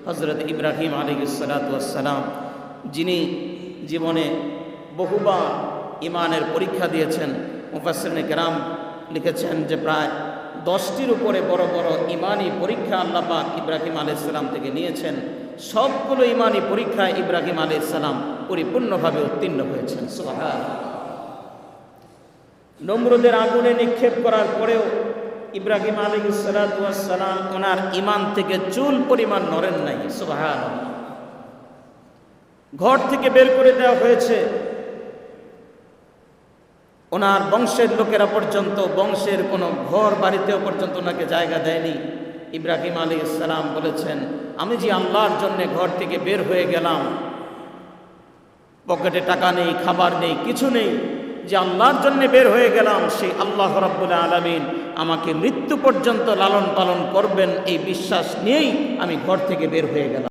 হযরত ইব্রাহিম আলাইহিস সালাতু ওয়াস সালাম, যিনি জীবনে বহুবার ইমানের পরীক্ষা দিয়েছেন। মুফাসসিরিনে কেরাম লিখেছেন যে প্রায় 10টির উপরে বড় বড় ইমানি পরীক্ষা আল্লাহ পাক ইব্রাহিম আলাইহিস সালাম থেকে নিয়েছেন। সবগুলো ইমানি পরীক্ষায় ইব্রাহিম আলাইহিস সালাম পরিপূর্ণভাবে উত্তীর্ণ হয়েছেন। সুবহানাল্লাহ। নমরুদের আগুনে নিক্ষেপ করার পরেও ইব্রাহিম আলাইহিস সালাতু ওয়াস সালাম ওনার ঈমান থেকে চুল পরিমাণ নড়েন নাই। সুবহানাল্লাহ। ঘর থেকে বের করে দেওয়া হয়েছে, ওনার বংশের লোকেরা পর্যন্ত, বংশের কোনো ঘর বাড়িতেও পর্যন্ত ওনাকে জায়গা দেয়নি। ইব্রাহিম আলাইহিস সালাম বলেছেন, আমি যে আল্লাহর জন্য ঘর থেকে বের হয়ে গেলাম, পকেটে টাকা নেই, খাবার নেই, কিছু নেই, যে আল্লাহর জন্য বের হয়ে গেলাম, সেই আল্লাহ রাব্বুল আলামিন আমাকে মৃত্যু পর্যন্ত লালন পালন করবেন, এই বিশ্বাস নিয়েই আমি ঘর থেকে বের হয়ে গেলাম।